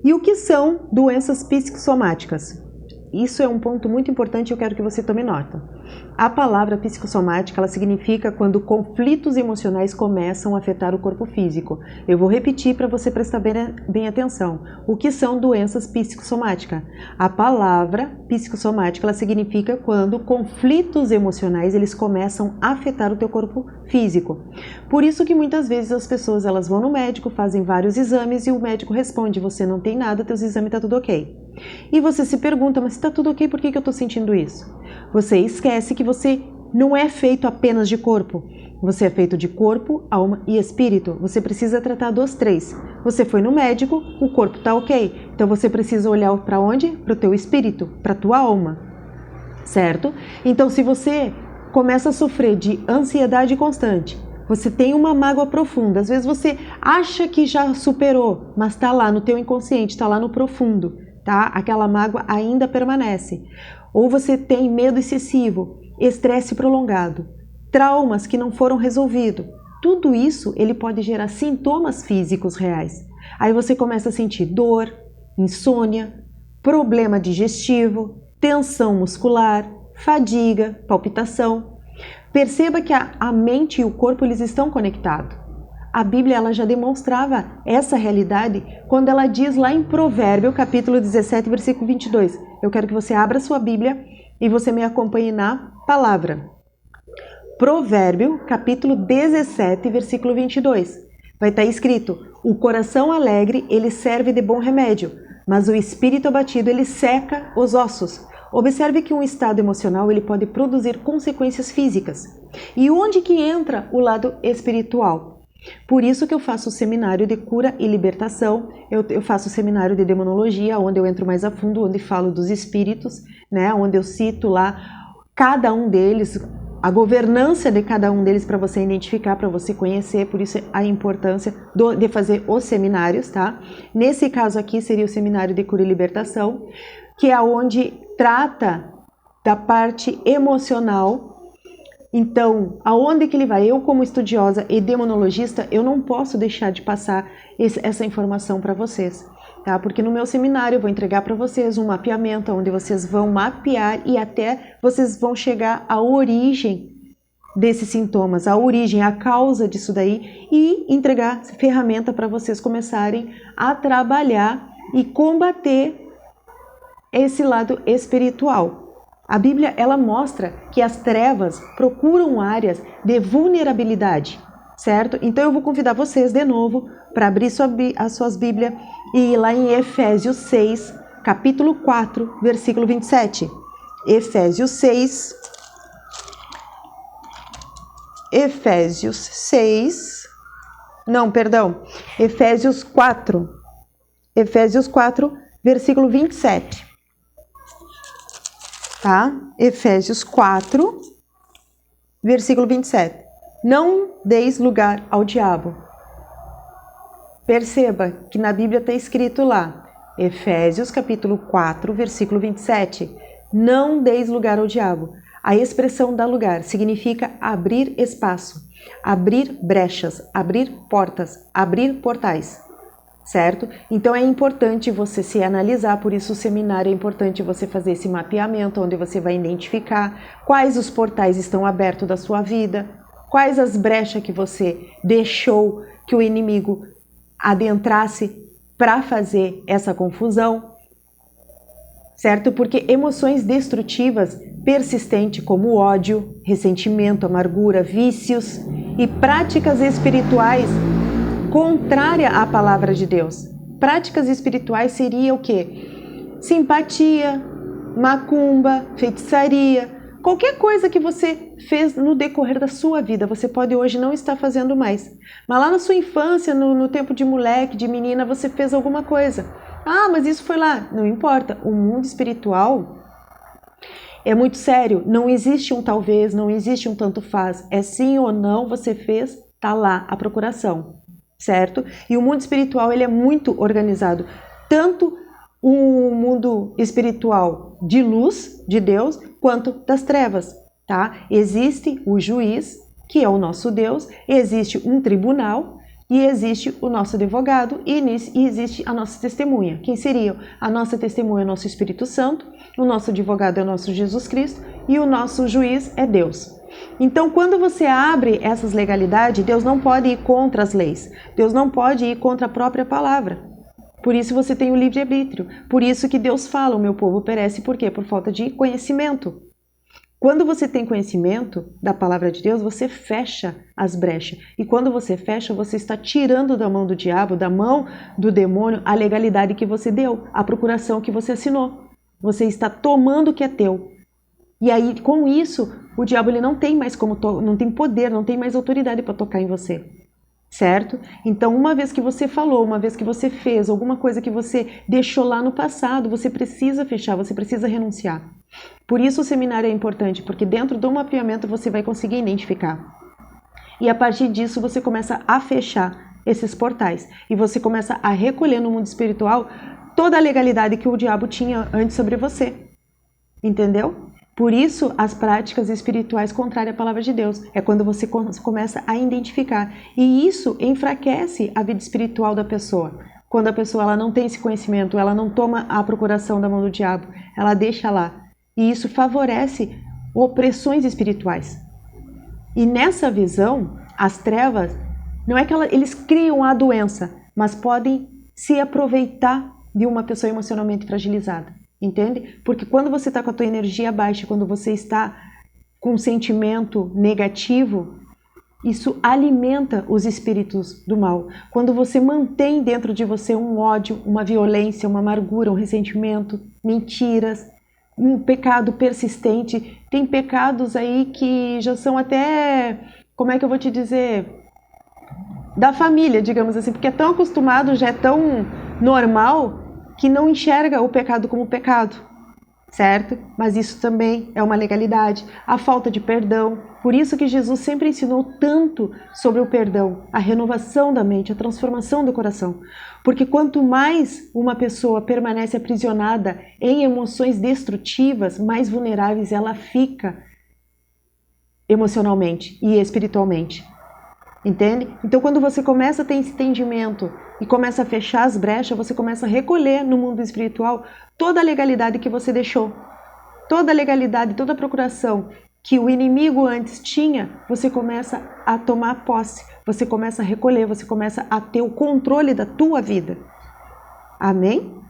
E o que são doenças psicossomáticas? Isso é um ponto muito importante e eu quero que você tome nota. A palavra psicossomática, ela significa quando conflitos emocionais começam a afetar o corpo físico. Eu vou repetir para você prestar bem atenção. O que são doenças psicossomáticas? A palavra psicossomática, ela significa quando conflitos emocionais, eles começam a afetar o teu corpo físico. Por isso que muitas vezes as pessoas, elas vão no médico, fazem vários exames e o médico responde, você não tem nada, teus exames tá tudo ok. E você se pergunta, mas se tá tudo ok, por que eu tô sentindo isso? Você esquece que você não é feito apenas de corpo. Você é feito de corpo, alma e espírito. Você precisa tratar dos três. Você foi no médico, o corpo tá ok. Então você precisa olhar para onde? Para o teu espírito, para a tua alma. Certo? Então se você começa a sofrer de ansiedade constante, você tem uma mágoa profunda, às vezes você acha que já superou, mas está lá no teu inconsciente, está lá no profundo, tá? Aquela mágoa ainda permanece. Ou você tem medo excessivo, estresse prolongado, traumas que não foram resolvidos. Tudo isso ele pode gerar sintomas físicos reais. Aí você começa a sentir dor, insônia, problema digestivo, tensão muscular, fadiga, palpitação. Perceba que a mente e o corpo eles estão conectados. A Bíblia ela já demonstrava essa realidade quando ela diz lá em Provérbio, capítulo 17, versículo 22. Eu quero que você abra sua Bíblia e você me acompanhe na palavra. Provérbio, capítulo 17, versículo 22. Vai estar escrito, o coração alegre ele serve de bom remédio, mas o espírito abatido ele seca os ossos. Observe que um estado emocional ele pode produzir consequências físicas. E onde que entra o lado espiritual? Por isso que eu faço o seminário de cura e libertação, eu faço o seminário de demonologia, onde eu entro mais a fundo, onde falo dos espíritos, né? Onde eu cito lá cada um deles, a governança de cada um deles para você identificar, para você conhecer, por isso a importância de fazer os seminários, tá? Nesse caso aqui seria o seminário de cura e libertação, que é onde trata da parte emocional. Então, aonde que ele vai? Eu, como estudiosa e demonologista, eu não posso deixar de passar essa informação para vocês, tá? Porque no meu seminário eu vou entregar para vocês um mapeamento, onde vocês vão mapear e até vocês vão chegar à origem desses sintomas, a origem, a causa disso daí e entregar ferramenta para vocês começarem a trabalhar e combater esse lado espiritual. A Bíblia ela mostra que as trevas procuram áreas de vulnerabilidade, certo? Então eu vou convidar vocês de novo para abrir as suas Bíblias e ir lá em Efésios 6, capítulo 4, versículo 27. Efésios 6, Efésios 4, versículo 27. Tá? Efésios 4, versículo 27. Não deis lugar ao diabo. Perceba que na Bíblia está escrito lá, Efésios capítulo 4, versículo 27. Não deis lugar ao diabo. A expressão dar lugar significa abrir espaço, abrir brechas, abrir portas, abrir portais. Certo? Então é importante você se analisar, por isso o seminário é importante você fazer esse mapeamento, onde você vai identificar quais os portais estão abertos da sua vida, quais as brechas que você deixou que o inimigo adentrasse para fazer essa confusão, certo? Porque emoções destrutivas persistentes como ódio, ressentimento, amargura, vícios e práticas espirituais contrária à palavra de Deus. Práticas espirituais seria o quê? Simpatia, macumba, feitiçaria, qualquer coisa que você fez no decorrer da sua vida, você pode hoje não estar fazendo mais. Mas lá na sua infância, no tempo de moleque, de menina, você fez alguma coisa. Ah, mas isso foi lá. Não importa. O mundo espiritual é muito sério. Não existe um talvez, não existe um tanto faz. É sim ou não, você fez, tá lá a procuração. Certo? E o mundo espiritual ele é muito organizado, tanto o mundo espiritual de luz, de Deus, quanto das trevas, tá? Existe o juiz, que é o nosso Deus, existe um tribunal E existe o nosso advogado e existe a nossa testemunha. Quem seria? A nossa testemunha é o nosso Espírito Santo, o nosso advogado é o nosso Jesus Cristo e o nosso juiz é Deus. Então, quando você abre essas legalidades, Deus não pode ir contra as leis. Deus não pode ir contra a própria palavra. Por isso você tem o livre-arbítrio. Por isso que Deus fala, o meu povo perece, por quê? Por falta de conhecimento. Quando você tem conhecimento da palavra de Deus, você fecha as brechas. E quando você fecha, você está tirando da mão do diabo, da mão do demônio, a legalidade que você deu, a procuração que você assinou. Você está tomando o que é teu. E aí, com isso, o diabo ele não tem mais não tem poder, não tem mais autoridade para tocar em você. Certo? Então, uma vez que você falou, uma vez que você fez, alguma coisa que você deixou lá no passado, você precisa fechar, você precisa renunciar. Por isso o seminário é importante, porque dentro do mapeamento você vai conseguir identificar. E a partir disso você começa a fechar esses portais. E você começa a recolher no mundo espiritual toda a legalidade que o diabo tinha antes sobre você. Entendeu? Por isso, as práticas espirituais contrárias à palavra de Deus é quando você começa a identificar. E isso enfraquece a vida espiritual da pessoa. Quando a pessoa ela não tem esse conhecimento, ela não toma a procuração da mão do diabo, ela deixa lá. E isso favorece opressões espirituais. E nessa visão, as trevas, não é que eles criam a doença, mas podem se aproveitar de uma pessoa emocionalmente fragilizada. Entende? Porque quando você está com a tua energia baixa, quando você está com um sentimento negativo, isso alimenta os espíritos do mal. Quando você mantém dentro de você um ódio, uma violência, uma amargura, um ressentimento, mentiras, um pecado persistente, tem pecados aí que já são até, como é que eu vou te dizer, da família, digamos assim, porque é tão acostumado, já é tão normal, que não enxerga o pecado como pecado, certo? Mas isso também é uma legalidade, a falta de perdão. Por isso que Jesus sempre ensinou tanto sobre o perdão, a renovação da mente, a transformação do coração. Porque quanto mais uma pessoa permanece aprisionada em emoções destrutivas, mais vulneráveis ela fica emocionalmente e espiritualmente. Entende? Então, quando você começa a ter esse entendimento e começa a fechar as brechas, você começa a recolher no mundo espiritual toda a legalidade que você deixou. Toda a legalidade, toda a procuração que o inimigo antes tinha, você começa a tomar posse, você começa a recolher, você começa a ter o controle da tua vida. Amém?